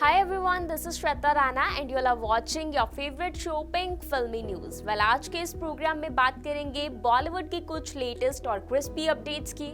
Hi everyone, this is Shweta Rana and you are watching your favorite show Pink Filmy News. Well, आज के इस programme में बात करेंगे बॉलीवुड की कुछ लेटेस्ट और क्रिस्पी अपडेट्स की।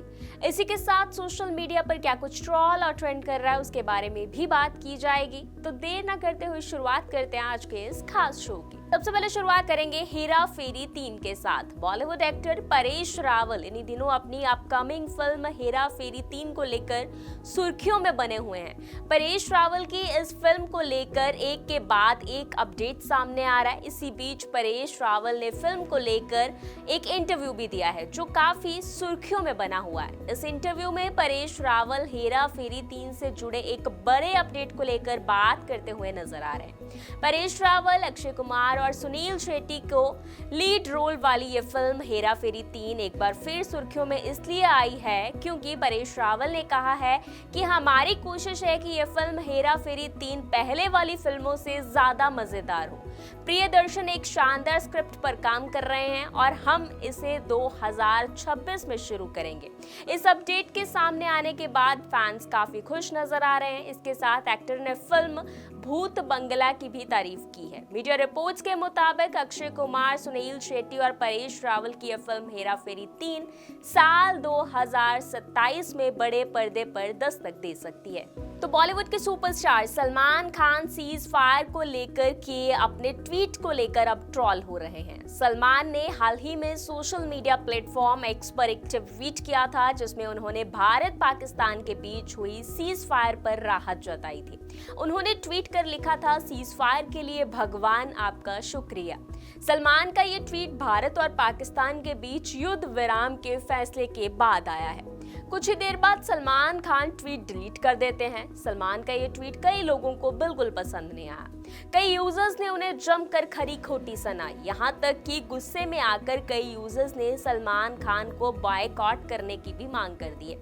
इसी के साथ सोशल मीडिया पर क्या कुछ ट्रॉल और ट्रेंड कर रहा है उसके बारे में भी बात की जाएगी। तो देर न करते हुए शुरुआत करते हैं आज के इस खास शो की। सबसे पहले शुरुआत करेंगे हेरा फेरी 3 के साथ। बॉलीवुड एक्टर परेश रावल इन्हीं दिनों अपनी अपकमिंग फिल्म हेरा फेरी 3 को लेकर सुर्खियों में बने हुए हैं। परेश रावल की इस फिल्म को लेकर एक के बाद एक अपडेट सामने आ रहा है। इसी बीच परेश रावल ने फिल्म को लेकर एक इंटरव्यू भी दिया है जो काफी सुर्खियों में बना हुआ है। इस इंटरव्यू में परेश रावल हेरा फेरी 3 से जुड़े एक बड़े अपडेट को लेकर बात करते हुए नजर आ रहे हैं। परेश रावल, अक्षय कुमार और सुनील शेट्टी को लीड रोल वाली ये फिल्म हेरा फेरी 3 एक बार फिर सुर्खियों में इसलिए आई है क्योंकि परेश रावल ने कहा है कि हमारी कोशिश है कि ये फिल्म हेरा फेरी 3 पहले वाली फिल्मों से ज्यादा मजेदार हो। प्रियदर्शन एक शानदार स्क्रिप्ट पर काम कर रहे हैं और हम इसे 2026 में शुरू करेंगे। इस अपडेट के सामने आने के बाद फैंस काफी खुश नजर आ रहे हैं। इसके साथ एक्टर ने फिल्म भूत बंगला की भी तारीफ की है। मीडिया रिपोर्ट्स के मुताबिक अक्षय कुमार, सुनील शेट्टी और परेश रावल की यह फिल्म हेरा फेरी 3 साल 2027 में बड़े पर्दे पर दस्तक दे सकती है। तो बॉलीवुड के superstar Salman Khan cease fire को लेकर के अपने ट्वीट को लेकर अब ट्रॉल हो रहे हैं। सलमान ने हाल ही में सोशल मीडिया प्लेटफॉर्म एक्स पर एक ट्वीट किया था जिसमें उन्होंने भारत पाकिस्तान के बीच हुई सीज फायर पर राहत जताई थी। उन्होंने ट्वीट कर लिखा था, सीज फायर के लिए भगवान आपका शुक्रिया। सलमान का ये ट्वीट भारत और पाकिस्तान के बीच युद्ध विराम के फैसले के बाद आया है। कुछ ही देर बाद सलमान खान ट्वीट डिलीट कर देते हैं। सलमान का ये ट्वीट कई लोगों को बिल्कुल पसंद नहीं आया। कई यूजर्स ने उन्हें जमकर खरी खोटी सुनाई। यहाँ तक कि गुस्से में आकर कई यूजर्स ने सलमान खान को बॉयकॉट करने की भी मांग कर दी है।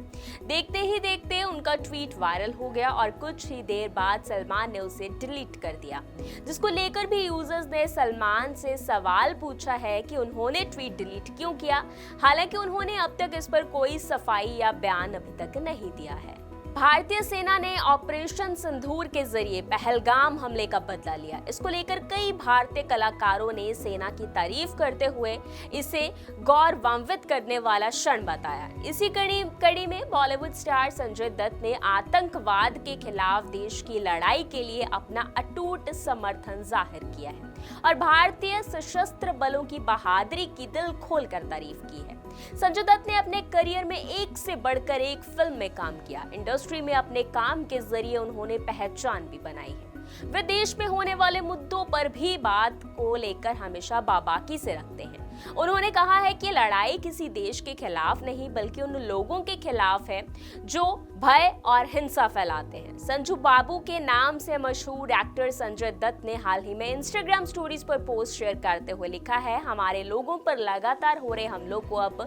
देखते ही देखते उनका ट्वीट वायरल हो गया और कुछ ही देर बाद सलमान ने उसे डिलीट कर दिया, जिसको लेकर भी यूजर्स ने सलमान से सवाल पूछा है कि उन्होंने ट्वीट डिलीट क्यों किया। हालांकि उन्होंने अब तक इस पर कोई सफाई या बयान अभी तक नहीं दिया है। भारतीय सेना ने ऑपरेशन सिंदूर के जरिए पहलगाम हमले का बदला लिया। इसको लेकर कई भारतीय कलाकारों ने सेना की तारीफ करते हुए इसे गौरवान्वित करने वाला क्षण बताया। इसी कड़ी में बॉलीवुड स्टार संजय दत्त ने आतंकवाद के खिलाफ देश की लड़ाई के लिए अपना अटूट समर्थन जाहिर किया है और भारतीय सशस्त्र बलों की बहादुरी की दिल खोलकर तारीफ की है। संजय दत्त ने अपने करियर में एक से बढ़कर एक फिल्म में काम किया। इंडस्ट्री में अपने काम के जरिए उन्होंने पहचान भी बनाई है। वे देश में होने वाले मुद्दों पर भी बात को लेकर हमेशा बाबाकी से रखते हैं। उन्होंने कहा है कि लड़ाई किसी देश के खिलाफ नहीं बल्कि उन लोगों के खिलाफ है जो भय और हिंसा फैलाते हैं। संजू बाबू के नाम से मशहूर एक्टर संजय दत्त ने हाल ही में इंस्टाग्राम स्टोरीज पर पोस्ट शेयर करते हुए लिखा है, हमारे लोगों पर लगातार हो रहे हमलों को अब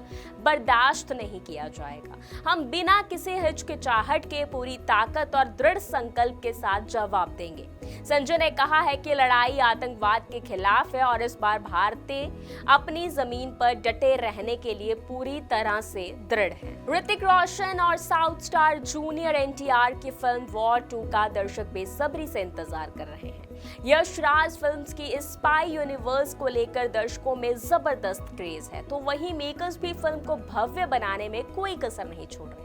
बर्दाश्त नहीं किया जाएगा। हम बिना किसी हिचकिचाहट के पूरी ताकत और दृढ़ संकल्प के साथ जवाब देंगे। संजय ने कहा है कि लड़ाई आतंकवाद के खिलाफ है और इस बार भारतीय अपनी जमीन पर डटे रहने के लिए पूरी तरह से दृढ़ है। ऋतिक रोशन और साउथ स्टार जूनियर एनटीआर की फिल्म वॉर 2 का दर्शक बेसब्री से इंतजार कर रहे हैं। यश राज फिल्म्स की इस स्पाई यूनिवर्स को लेकर दर्शकों में जबरदस्त क्रेज है, तो वहीं मेकर्स भी फिल्म को भव्य बनाने में कोई कसर नहीं छोड़ रहे।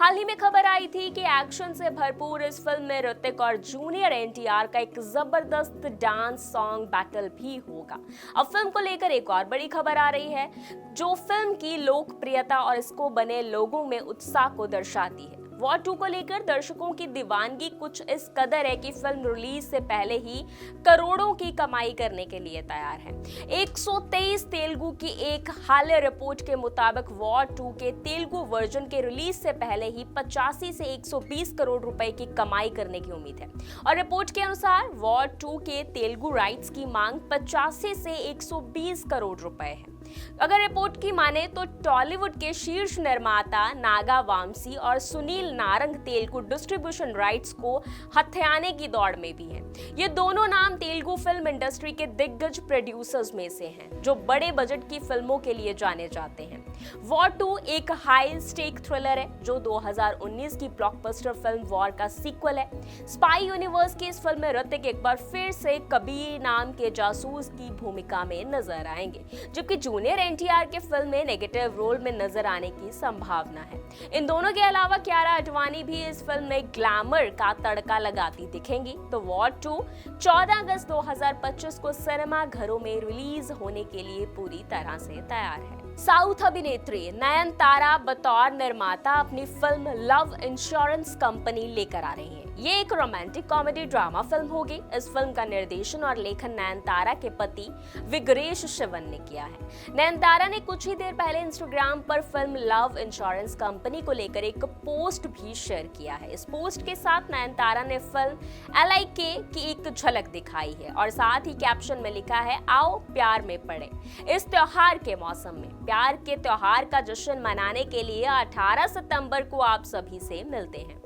हाल ही में खबर आई थी कि एक्शन से भरपूर इस फिल्म में ऋतिक और जूनियर एनटीआर का एक जबरदस्त डांस सॉन्ग बैटल भी होगा। अब फिल्म को लेकर एक और बड़ी खबर आ रही है जो फिल्म की लोकप्रियता और इसको बने लोगों में उत्साह को दर्शाती है। वॉर 2 को लेकर दर्शकों की दीवानगी कुछ इस कदर है कि फिल्म रिलीज से पहले ही करोड़ों की कमाई करने के लिए तैयार है। 123 तेलुगु की एक हालिया रिपोर्ट के मुताबिक वॉर 2 के तेलुगु वर्जन के रिलीज से पहले ही 85 से 120 करोड़ रुपए की कमाई करने की उम्मीद है और रिपोर्ट के अनुसार वॉर 2 के तेलुगु राइट्स की मांग 85 से 120 करोड़ रुपए है। अगर रिपोर्ट की माने तो टॉलीवुड के शीर्ष निर्माता नागा वामसी और सुनील नारंग तेलुगु डिस्ट्रीब्यूशन राइट्स को हथियाने की दौड़ में भी हैं। ये दोनों नाम तेलुगु फिल्म इंडस्ट्री के दिग्गज प्रोड्यूसर्स में से हैं, जो बड़े बजट की फिल्मों के लिए जाने जाते हैं। वॉर 2 एक हाई स्टेक थ्रिलर है जो 2019 की ब्लॉकबस्टर फिल्म वॉर का सीक्वल है। स्पाई यूनिवर्स की इस फिल्म में ऋतिक एक बार फिर से कबीर नाम के जासूस की भूमिका में नजर आएंगे, जबकि जूनियर एनटीआर के फिल्म में नेगेटिव रोल में नजर आने की संभावना है। इन दोनों के अलावा कियारा आडवाणी भी इस फिल्म में ग्लैमर का तड़का लगाती दिखेंगी। तो वॉर 2 14 अगस्त 2025 को सिनेमा घरों में रिलीज होने के लिए पूरी तरह से तैयार है। साउथ अभिनेत्री नयनतारा बतौर निर्माता अपनी फिल्म लव इंश्योरेंस कंपनी लेकर आ रही हैं। ये एक रोमांटिक कॉमेडी ड्रामा फिल्म होगी। इस फिल्म का निर्देशन और लेखन नयनतारा के पति विग्रेश शिवन ने किया है। नयनतारा ने कुछ ही देर पहले इंस्टाग्राम पर फिल्म लव इंश्योरेंस कंपनी को लेकर एक पोस्ट भी शेयर किया है। इस पोस्ट के साथ नयनतारा ने फिल्म LIK की एक झलक दिखाई है और साथ ही कैप्शन में लिखा है, आओ प्यार में पड़े। इस त्योहार के मौसम में प्यार के त्योहार का जश्न मनाने के लिए 18 सितंबर को आप सभी से मिलते हैं।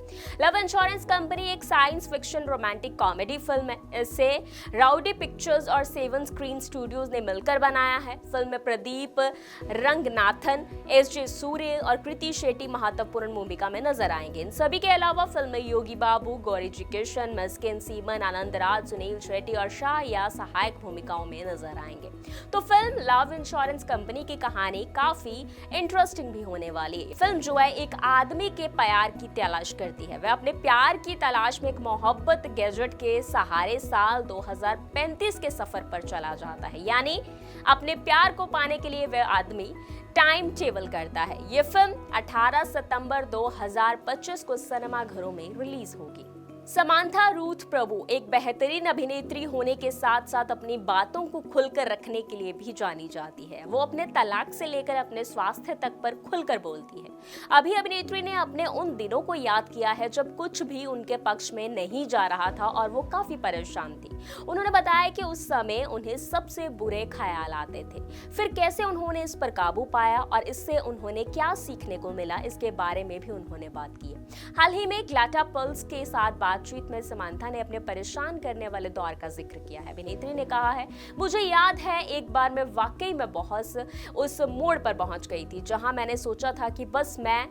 लव इंश्योरेंस कंपनी एक science fiction romantic comedy film है। इसे राउडी पिक्चर्स और 7 स्क्रीन स्टूडियोज ने मिलकर बनाया है। फिल्म में प्रदीप रंगनाथन, SJ सूर्य और कृति शेट्टी महत्वपूर्ण भूमिका में नजर आएंगे। इन सभी के अलावा फिल्म में योगी बाबू, गौरी जी किशन, मस्किन सीमन, आनंद राज, सुनील शेट्टी और शाहिया सहायक भूमिकाओं में नजर आएंगे। तो फिल्म लव इंश्योरेंस कंपनी की कहानी काफी इंटरेस्टिंग भी होने वाली है। फिल्म जो है एक आदमी के प्यार की तलाश करती है। वह अपने प्यार की तलाश में एक मोहब्बत गैजेट के सहारे साल 2035 के सफर पर चला जाता है। यानी अपने प्यार को पाने के लिए वह आदमी टाइम टेबल करता है। ये फिल्म 18 सितंबर 2025 को सिनेमा घरों में रिलीज होगी। समांथा रूथ प्रभु एक बेहतरीन अभिनेत्री होने के साथ साथ अपनी बातों को खुलकर रखने के लिए भी जानी जाती है। वो अपने तलाक से लेकर अपने स्वास्थ्य तक पर खुलकर बोलती है। अभी अभिनेत्री ने अपने उन दिनों को याद किया है जब कुछ भी उनके पक्ष में नहीं जा रहा था और वो काफी परेशान थी। उन्होंने बताया कि उस समय उन्हें सबसे बुरे ख्याल आते थे, फिर कैसे उन्होंने इस पर काबू पाया और इससे उन्होंने क्या सीखने को मिला, इसके बारे में भी उन्होंने बात की है। हाल ही में ग्लैटा पल्स के साथ बातचीत में समांथा ने अपने परेशान करने वाले दौर का जिक्र किया है। अभिनेत्री ने कहा है, मुझे याद है एक बार मैं वाकई में बहुत उस मोड़ पर पहुंच गई थी जहां मैंने सोचा था कि बस मैं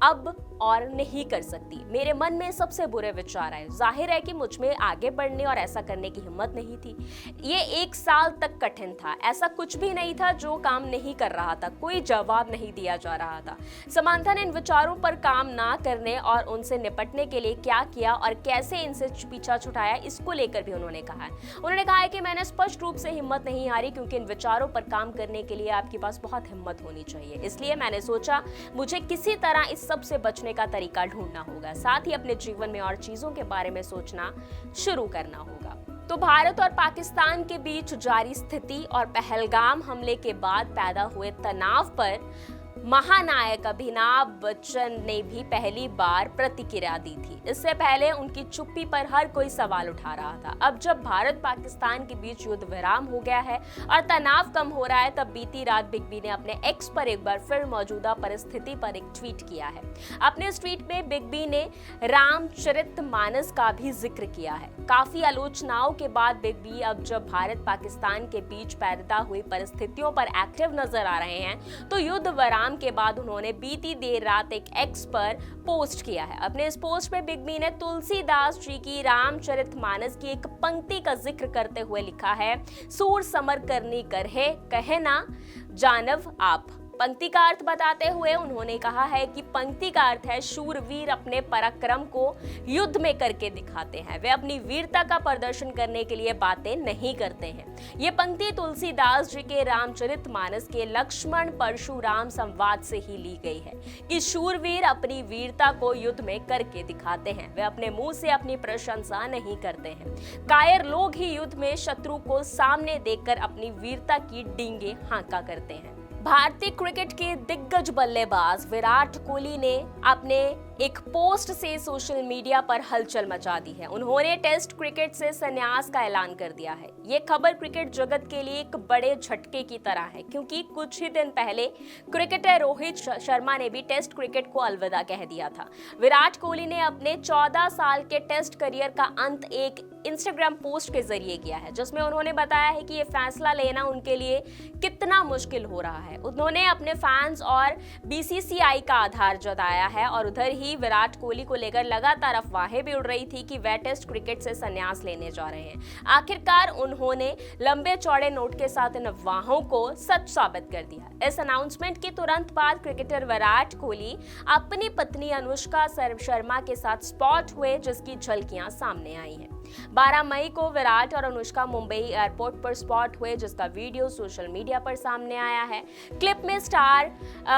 अब और नहीं कर सकती। मेरे मन में सबसे बुरे विचार आए। जाहिर है कि मुझ में आगे बढ़ने और ऐसा करने की हिम्मत नहीं थी। ये 1 साल तक कठिन था। ऐसा कुछ भी नहीं था जो काम नहीं कर रहा था, कोई जवाब नहीं दिया जा रहा था। समांथा ने इन विचारों पर काम ना करने और उनसे निपटने के लिए क्या किया और कैसे इनसे पीछा छुड़ाया, इसको लेकर भी उन्होंने कहा है। उन्होंने कहा है कि मैंने स्पष्ट रूप से हिम्मत नहीं हारी, क्योंकि इन विचारों पर काम करने के लिए आपके पास बहुत हिम्मत होनी चाहिए। इसलिए मैंने सोचा मुझे किसी तरह इस सब से बचने का तरीका ढूंढना होगा, साथ ही अपने जीवन में और चीजों के बारे में सोचना शुरू करना होगा। तो भारत और पाकिस्तान के बीच जारी स्थिति और पहलगाम हमले के बाद पैदा हुए तनाव पर महानायक अभिनव बच्चन ने भी पहली बार प्रतिक्रिया दी थी। इससे पहले उनकी चुप्पी पर हर कोई सवाल उठा रहा था। अब जब भारत पाकिस्तान के बीच युद्ध विराम हो गया है और तनाव कम हो रहा है, तब बीती रात बिग बी ने अपने एक्स पर एक बार फिर मौजूदा परिस्थिति पर एक ट्वीट किया है। अपने इस ट्वीट में बिग बी ने रामचरितमानस का भी जिक्र किया है। काफी आलोचनाओं के बाद बिग बी अब जब भारत पाकिस्तान के बीच पैदा हुई परिस्थितियों पर एक्टिव नजर आ रहे हैं, तो युद्ध विराम के बाद उन्होंने बीती देर रात एक एक्स पर पोस्ट किया है। अपने इस पोस्ट में बिग बी ने तुलसीदास जी की रामचरितमानस की एक पंक्ति का जिक्र करते हुए लिखा है, सूर समर करनी करहे कहे ना जानव आप। पंक्ति का अर्थ बताते हुए उन्होंने कहा है कि पंक्ति का अर्थ है शूरवीर अपने पराक्रम को युद्ध में करके दिखाते हैं, वे अपनी वीरता का प्रदर्शन करने के लिए बातें नहीं करते हैं। ये पंक्ति तुलसीदास जी के रामचरितमानस के लक्ष्मण परशुराम संवाद से ही ली गई है कि शूरवीर अपनी वीरता को युद्ध में करके दिखाते हैं, वे अपने मुंह से अपनी प्रशंसा नहीं करते हैं। कायर लोग ही युद्ध में शत्रु को सामने देखकर अपनी वीरता की डींगे हाँका करते हैं। भारतीय क्रिकेट के दिग्गज बल्लेबाज विराट कोहली ने अपने एक पोस्ट से सोशल मीडिया पर हलचल मचा दी है। उन्होंने टेस्ट क्रिकेट से संन्यास का ऐलान कर दिया है। ये खबर क्रिकेट जगत के लिए एक बड़े झटके की तरह है, क्योंकि कुछ ही दिन पहले क्रिकेटर रोहित शर्मा ने भी टेस्ट क्रिकेट को अलविदा कह दिया था। विराट कोहली ने अपने 14 साल के टेस्ट करियर का अंत एक इंस्टाग्राम पोस्ट के जरिए किया है, जिसमें उन्होंने बताया है कि ये फैसला लेना उनके लिए कितना मुश्किल हो रहा है। उन्होंने अपने फैंस और बीसीसीआई का आधार जताया है, और उधर ही विराट कोहली को लेकर लगातार अफवाहें भी उड़ रही थी कि वह टेस्ट क्रिकेट से संन्यास लेने जा रहे हैं। आखिरकार उन्होंने लंबे चौड़े नोट के साथ इन अफवाहों को सच साबित कर दिया। इस अनाउंसमेंट के तुरंत बाद क्रिकेटर विराट कोहली अपनी पत्नी अनुष्का शर्मा के साथ स्पॉट हुए, जिसकी झलकियां सामने आई हैं। 12 मई को विराट और अनुष्का मुंबई एयरपोर्ट पर स्पॉट हुए, जिसका वीडियो सोशल मीडिया पर सामने आया है। क्लिप में स्टार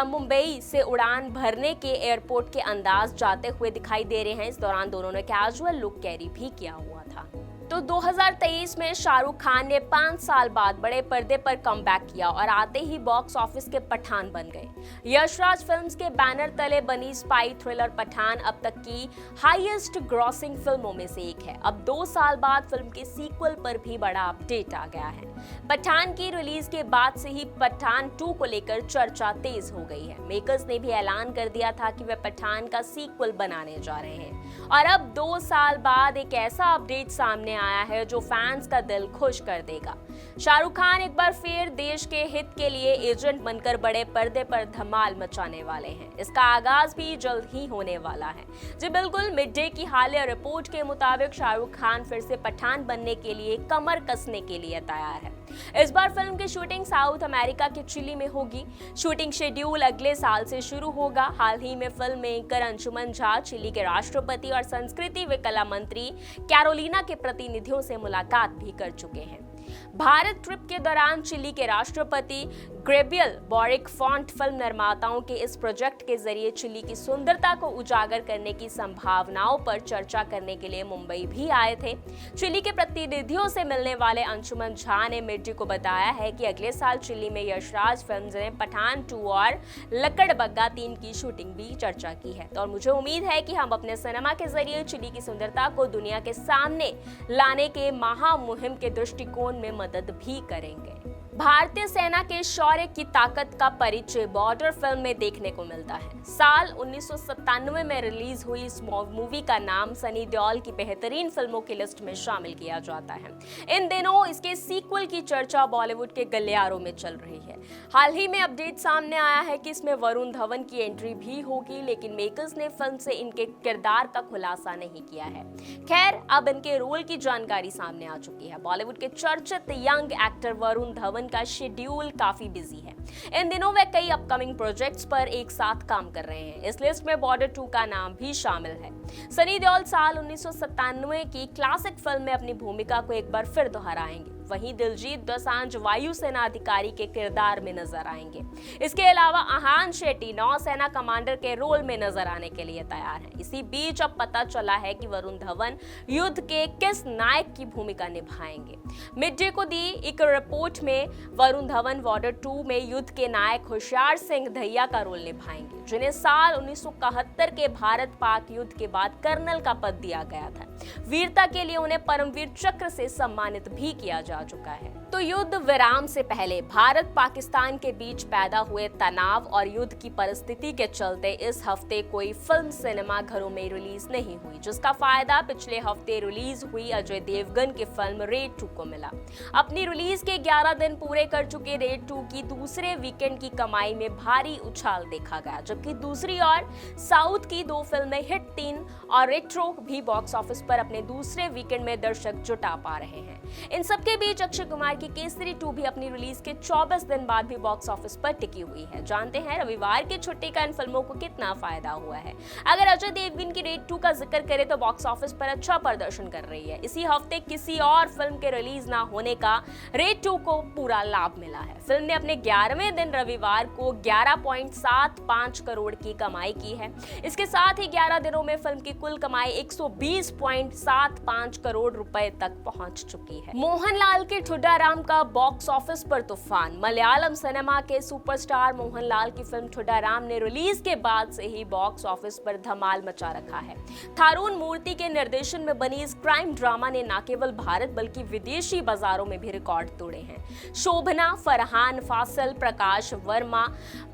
मुंबई से उड़ान भरने के एयरपोर्ट के अंदाज जाते हुए दिखाई दे रहे हैं। इस दौरान दोनों ने कैजुअल लुक कैरी भी किया हुआ था। तो 2023 में शाहरुख खान ने 5 साल बाद बड़े पर्दे पर कमबैक किया और आते ही बॉक्स ऑफिस के पठान बन गए। यशराज फिल्म्स के बैनर तले बनी स्पाई थ्रिलर पठान अब तक की हाईएस्ट ग्रॉसिंग फिल्मों में से एक है। अब 2 साल बाद फिल्म के सीक्वल पर भी बड़ा अपडेट आ गया है। पठान की रिलीज के बाद से ही पठान 2 को लेकर चर्चा तेज हो गई है। मेकर्स ने भी ऐलान कर दिया था कि वे पठान का सीक्वल बनाने जा रहे हैं, और अब 2 साल बाद एक ऐसा अपडेट सामने आया है जो फैंस का दिल खुश कर देगा। शाहरुख खान एक बार फिर देश के हित के लिए एजेंट बनकर बड़े पर्दे पर धमाल मचाने वाले हैं। इसका आगाज भी जल्द ही होने वाला है। जी बिल्कुल, मिड डे की हालिया रिपोर्ट के मुताबिक शाहरुख खान फिर से पठान बनने के लिए कमर कसने के लिए तैयार है। इस बार फिल्म की शूटिंग साउथ अमेरिका के चिली में होगी। शूटिंग शेड्यूल अगले साल से शुरू होगा। हाल ही में film maker Anshuman Jha Chile के राष्ट्रपति और संस्कृति व कला मंत्री कैरोलिना के प्रतिनिधियों से मुलाकात भी कर चुके हैं। भारत ट्रिप के दौरान चिली के राष्ट्रपति ग्रेबियल बॉरिक फॉन्ट फिल्म निर्माताओं के इस प्रोजेक्ट के जरिए चिली की सुंदरता को उजागर करने की संभावनाओं पर चर्चा करने के लिए मुंबई भी आए थे। चिली के प्रतिनिधियों से मिलने वाले अंशुमन झा ने मिर्ची को बताया है कि अगले साल चिली में यशराज फिल्म्स ने पठान 2 और लकड़बग्गा 3 की शूटिंग भी चर्चा की है। तो और मुझे उम्मीद है कि हम अपने सिनेमा के जरिए चिली की सुंदरता को दुनिया के सामने लाने के महामुहिम के दृष्टिकोण में मदद भी करेंगे। भारतीय सेना के शौर्य की ताकत का परिचय बॉर्डर फिल्म में देखने को मिलता है। साल 1997 में रिलीज हुई इस मूवी का नाम सनी देओल की बेहतरीन फिल्मों की लिस्ट में शामिल किया जाता है। इन दिनों इसके सीक्वल की चर्चा बॉलीवुड के गलियारों में चल रही है। हाल ही में अपडेट सामने आया है कि इसमें वरुण धवन की एंट्री भी होगी, लेकिन मेकर्स ने फिल्म से इनके किरदार का खुलासा नहीं किया है। खैर, अब इनके रोल की जानकारी सामने आ चुकी है। बॉलीवुड के चर्चित यंग एक्टर वरुण धवन का शेड्यूल काफी बिजी है। इन दिनों वे कई अपकमिंग प्रोजेक्ट्स पर एक साथ काम कर रहे हैं। इस लिस्ट में बॉर्डर 2 का नाम भी शामिल है। सनी देओल साल 1997 की क्लासिक फिल्म में अपनी भूमिका को एक बार फिर दोहराएंगे। वहीं दिलजीत दोसांझ वायुसेना अधिकारी के किरदार में नजर आएंगे। इसके अलावा आहान शेट्टी नौसेना कमांडर के रोल में नजर आने के लिए तैयार हैं। इसी बीच अब पता चला है कि वरुण धवन युद्ध के किस नायक की भूमिका निभाएंगे। मिड डे को दी एक रिपोर्ट में वरुण धवन बॉर्डर 2 में युद्ध के नायक होशियार सिंह दहिया का रोल निभाएंगे, जिन्हें साल 1971 के भारत पाक युद्ध के बाद कर्नल का पद दिया गया था। वीरता के लिए उन्हें परमवीर चक्र से सम्मानित भी किया जा चुका है। तो युद्ध विराम से पहले भारत पाकिस्तान के बीच पैदा हुए तनाव और युद्ध की परिस्थिति के चलते इस हफ्ते कोई फिल्म सिनेमा घरों में रिलीज नहीं हुई, जिसका फायदा पिछले हफ्ते रिलीज हुई अजय देवगन की फिल्म रेड 2 को मिला। अपनी रिलीज के 11 दिन पूरे कर चुके रेड 2 की दूसरे वीकेंड की कमाई में भारी उछाल देखा गया, जबकि दूसरी ओर साउथ की 2 फिल्में हिट 3 और रेट्रो भी बॉक्स ऑफिस पर अपने दूसरे वीकेंड में दर्शक जुटा पा रहे हैं। इन सबके बीच अक्षय कुमार की केसरी 2 भी अपनी रिलीज के 24 दिन बाद भी बॉक्स ऑफिस पर टिकी हुई है। जानते हैं रविवार की छुट्टी का इन फिल्मों को कितना फायदा हुआ है। अगर अजय देवगन की रेड 2 का जिक्र करें तो बॉक्स ऑफिस पर अच्छा प्रदर्शन कर रही है। इसी हफ्ते किसी और फिल्म के रिलीज ना होने का रेड 2 को पूरा लाभ मिला है। फिल्म ने अपने 11वें दिन रविवार को 11.75 करोड़ की कमाई की है। इसके साथ ही 11 दिनों में फिल्म की कुल कमाई 120.75 करोड़ रुपए तक पहुंच चुकी है। मोहनलाल के ठुड्डा ठुड्डाराम का बॉक्स ऑफिस पर तूफान। मलयालम सिनेमा के सुपरस्टार मोहनलाल की फिल्म ठुड्डाराम ने रिलीज के बाद से ही बॉक्स ऑफिस पर धमाल मचा रखा है। थारून मूर्ति के निर्देशन में बनी इस क्राइम ड्रामा ने न केवल भारत बल्कि विदेशी बाजारों में भी रिकॉर्ड तोड़े हैं। शोभना, फरहान, फासिल, प्रकाश वर्मा,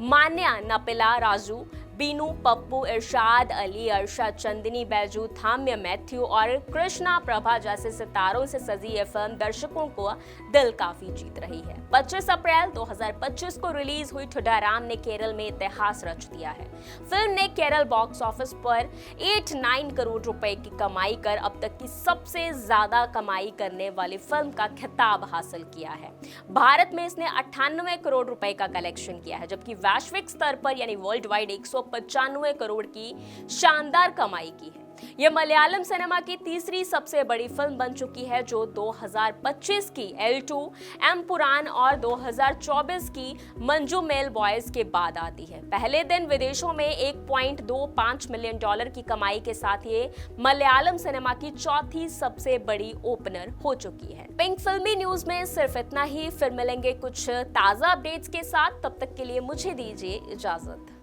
मान्या, नपिला, राजू, बीनू, पप्पू, इरशाद अली, अर्शा, चंदनी, बैजू, थाम्य, मैथ्यू और कृष्णा प्रभा जैसे सितारों से सजी यह फिल्म दर्शकों को दिल काफी जीत रही है। 25 अप्रैल 2025 को रिलीज हुई ठुड्डाराम ने केरल में इतिहास रच दिया है। फिल्म ने केरल बॉक्स ऑफिस पर 89 करोड़ रुपए की कमाई कर अब तक की सबसे ज्यादा कमाई करने वाली फिल्म का खिताब हासिल किया है। भारत में इसने 98 करोड़ रुपए का कलेक्शन किया है, जबकि वैश्विक स्तर पर यानी वर्ल्ड वाइड 195 करोड़ की शानदार कमाई की है। यह मलयालम सिनेमा की तीसरी सबसे बड़ी फिल्म बन चुकी है, जो 2025 की L2, एम्पुरान और 2024 की मंजूमेल बॉयज के बाद आती है। पहले दिन विदेशों में $1.25 मिलियन की कमाई के साथ ये मलयालम सिनेमा की चौथी सबसे बड़ी ओपनर हो चुकी है। पिंक फिल्मी न्यूज में सिर्फ इतना ही। फिर मिलेंगे कुछ ताजा अपडेट्स के साथ, तब तक के लिए मुझे दीजिए इजाजत।